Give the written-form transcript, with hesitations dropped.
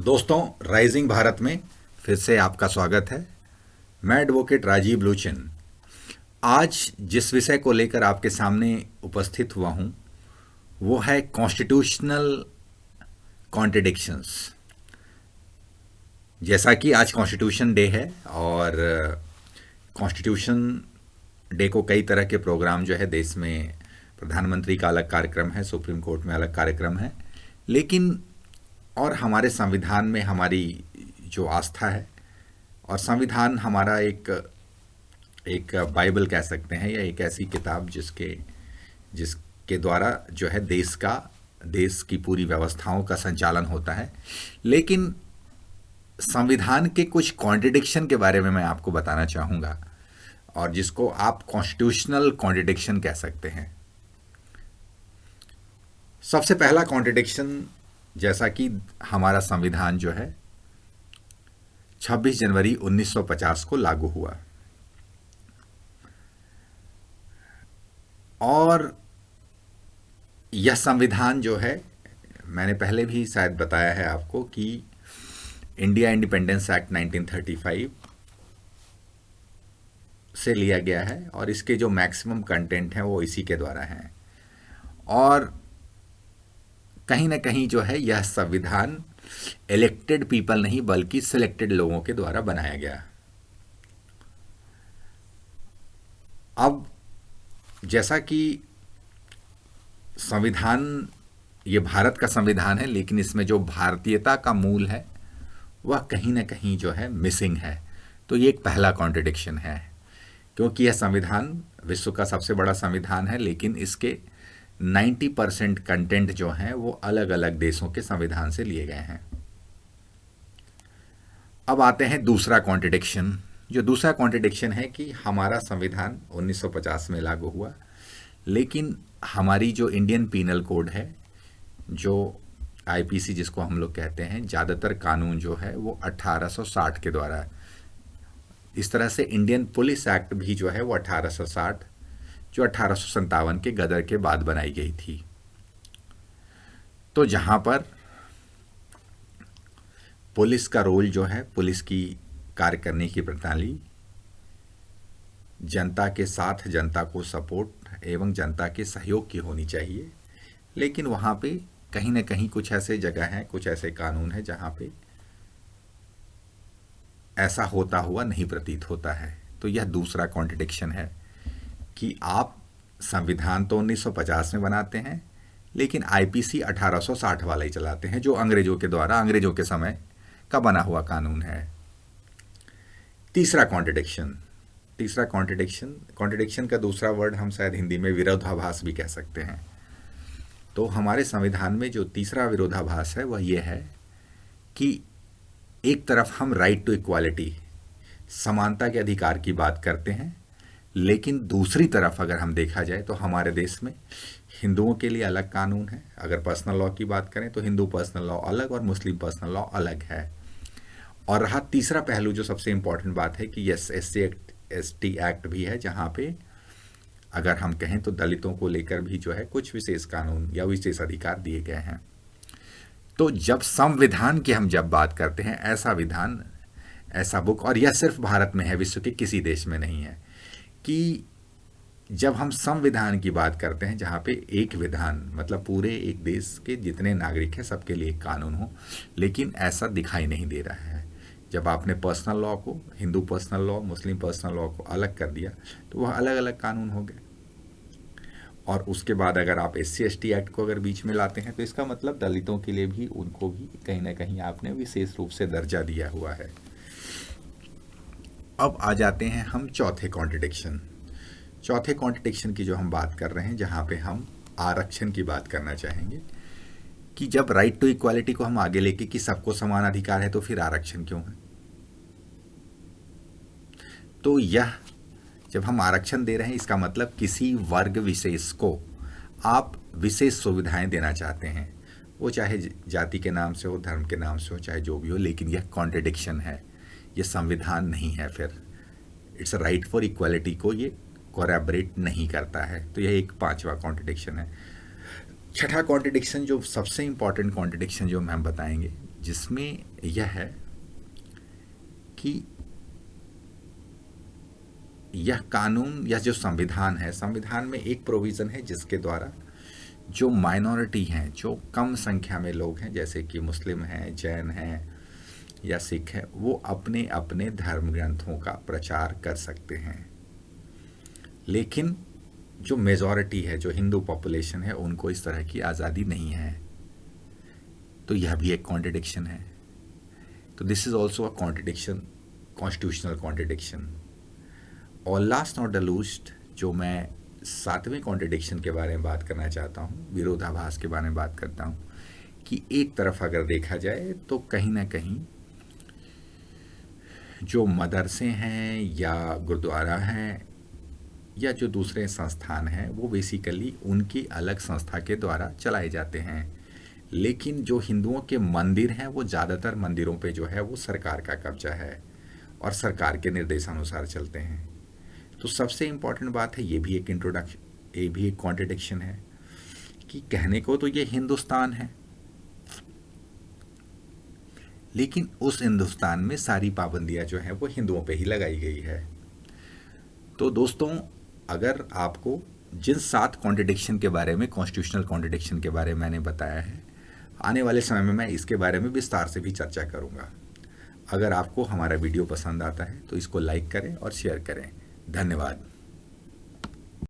दोस्तों, राइजिंग भारत में फिर से आपका स्वागत है। मैं एडवोकेट राजीव लोचन आज जिस विषय को लेकर आपके सामने उपस्थित हुआ हूं वो है कॉन्स्टिट्यूशनल कॉन्ट्रडिक्शंस। जैसा कि आज कॉन्स्टिट्यूशन डे है और कॉन्स्टिट्यूशन डे को कई तरह के प्रोग्राम जो है देश में, प्रधानमंत्री का अलग कार्यक्रम है, सुप्रीम कोर्ट में अलग कार्यक्रम है, लेकिन और हमारे संविधान में हमारी जो आस्था है, और संविधान हमारा एक बाइबल कह सकते हैं, या एक ऐसी किताब जिसके द्वारा जो है देश की पूरी व्यवस्थाओं का संचालन होता है। लेकिन संविधान के कुछ कॉन्ट्रडिक्शन के बारे में मैं आपको बताना चाहूँगा, और जिसको आप कॉन्स्टिट्यूशनल कॉन्ट्रडिक्शन कह सकते हैं। सबसे पहला कॉन्ट्रडिक्शन, जैसा कि हमारा संविधान जो है 26 जनवरी 1950 को लागू हुआ, और यह संविधान जो है, मैंने पहले भी शायद बताया है आपको कि इंडिया इंडिपेंडेंस एक्ट 1935 से लिया गया है, और इसके जो मैक्सिमम कंटेंट हैं वो इसी के द्वारा हैं। और कहीं ना कहीं जो है यह संविधान इलेक्टेड पीपल नहीं बल्कि सिलेक्टेड लोगों के द्वारा बनाया गया। अब जैसा कि संविधान, ये भारत का संविधान है, लेकिन इसमें जो भारतीयता का मूल है वह कहीं ना कहीं जो है मिसिंग है। तो ये एक पहला कॉन्ट्रडिक्शन है, क्योंकि यह संविधान विश्व का सबसे बड़ा संविधान है, लेकिन इसके 90% कंटेंट जो हैं वो अलग अलग देशों के संविधान से लिए गए हैं। अब आते हैं दूसरा कॉन्ट्रडिक्शन। जो दूसरा कॉन्ट्रडिक्शन है कि हमारा संविधान 1950 में लागू हुआ, लेकिन हमारी जो इंडियन पीनल कोड है, जो आईपीसी जिसको हम लोग कहते हैं, ज़्यादातर कानून जो है वो 1860 के द्वारा, इस तरह से इंडियन पुलिस एक्ट भी जो है वो 1860, जो 1857 के गदर के बाद बनाई गई थी। तो जहां पर पुलिस का रोल जो है, पुलिस की कार्य करने की प्रणाली जनता के साथ, जनता को सपोर्ट एवं जनता के सहयोग की होनी चाहिए, लेकिन वहां पे कहीं ना कहीं कुछ ऐसे जगह हैं, कुछ ऐसे कानून हैं जहां पे ऐसा होता हुआ नहीं प्रतीत होता है। तो यह दूसरा कॉन्ट्रडिक्शन है कि आप संविधान तो 1950 में बनाते हैं, लेकिन आईपीसी 1860 वाला ही चलाते हैं, जो अंग्रेजों के द्वारा, अंग्रेजों के समय का बना हुआ कानून है। तीसरा कॉन्ट्रडिक्शन का दूसरा वर्ड हम शायद हिंदी में विरोधाभास भी कह सकते हैं। तो हमारे संविधान में जो तीसरा विरोधाभास है वह यह है कि एक तरफ हम राइट टू इक्वालिटी, समानता के अधिकार की बात करते हैं, लेकिन दूसरी तरफ अगर हम देखा जाए तो हमारे देश में हिंदुओं के लिए अलग कानून है। अगर पर्सनल लॉ की बात करें तो हिंदू पर्सनल लॉ अलग और मुस्लिम पर्सनल लॉ अलग है। और रहा तीसरा पहलू, जो सबसे इंपॉर्टेंट बात है कि यस SC/ST एक्ट भी है, जहाँ पे अगर हम कहें तो दलितों को लेकर भी जो है कुछ विशेष कानून या विशेष अधिकार दिए गए हैं। तो जब संविधान की हम जब बात करते हैं, ऐसा विधान, ऐसा बुक, और यह सिर्फ भारत में है, विश्व के किसी देश में नहीं है, कि जब हम संविधान की बात करते हैं जहाँ पे एक विधान मतलब पूरे एक देश के जितने नागरिक हैं सबके लिए एक कानून हो, लेकिन ऐसा दिखाई नहीं दे रहा है। जब आपने पर्सनल लॉ को, हिंदू पर्सनल लॉ, मुस्लिम पर्सनल लॉ को अलग कर दिया तो वह अलग अलग कानून हो गए। और उसके बाद अगर आप SC/ST एक्ट को अगर बीच में लाते हैं तो इसका मतलब दलितों के लिए भी, उनको भी कहीं ना कहीं आपने विशेष रूप से दर्जा दिया हुआ है। अब आ जाते हैं हम चौथे कॉन्ट्रडिक्शन की जो हम बात कर रहे हैं, जहाँ पे हम आरक्षण की बात करना चाहेंगे कि जब राइट टू इक्वालिटी को हम आगे लेके कि सबको समान अधिकार है, तो फिर आरक्षण क्यों है? तो यह जब हम आरक्षण दे रहे हैं, इसका मतलब किसी वर्ग विशेष को आप विशेष सुविधाएं देना चाहते हैं, वो चाहे जाति के नाम से हो, धर्म के नाम से हो, चाहे जो भी हो, लेकिन यह कॉन्ट्रडिक्शन है, ये संविधान नहीं है। फिर इट्स राइट फॉर इक्वालिटी को ये कोरैबोरेट नहीं करता है। तो यह एक पांचवा कॉन्ट्रडिक्शन है। छठा कॉन्ट्रडिक्शन, जो सबसे इंपॉर्टेंट कॉन्ट्रडिक्शन जो हम बताएंगे, जिसमें यह है कि यह कानून या जो संविधान है, संविधान में एक प्रोविज़न है जिसके द्वारा जो माइनॉरिटी हैं, जो कम संख्या में लोग हैं, जैसे कि मुस्लिम हैं, जैन हैं या सिख हैं, वो अपने अपने धर्म ग्रंथों का प्रचार कर सकते हैं। लेकिन जो मेजॉरिटी है, जो हिंदू पॉपुलेशन है, उनको इस तरह की आज़ादी नहीं है। तो यह भी एक कॉन्ट्रडिक्शन है। तो this is also a contradiction, constitutional contradiction. और लास्ट नॉट द लीस्ट, जो मैं 7वें कॉन्ट्रडिक्शन के बारे में बात करना चाहता हूँ, विरोधाभास के बारे में बात करता हूँ, कि एक तरफ अगर देखा जाए तो कहीं ना कहीं जो मदरसे हैं या गुरुद्वारा हैं या जो दूसरे संस्थान हैं, वो बेसिकली उनकी अलग संस्था के द्वारा चलाए जाते हैं। लेकिन जो हिंदुओं के मंदिर हैं, वो ज़्यादातर मंदिरों पे जो है वो सरकार का कब्जा है और सरकार के निर्देशानुसार चलते हैं। तो सबसे इम्पॉर्टेंट बात है, ये भी एक कॉन्ट्रडिक्शन है कि कहने को तो ये हिंदुस्तान है, लेकिन उस हिंदुस्तान में सारी पाबंदियां जो हैं वो हिंदुओं पे ही लगाई गई है। तो दोस्तों, अगर आपको जिन 7 कॉन्ट्रडिक्शन के बारे में, कॉन्स्टिट्यूशनल कॉन्ट्रडिक्शन के बारे में मैंने बताया है, आने वाले समय में मैं इसके बारे में विस्तार से भी चर्चा करूँगा। अगर आपको हमारा वीडियो पसंद आता है तो इसको लाइक करें और शेयर करें। धन्यवाद।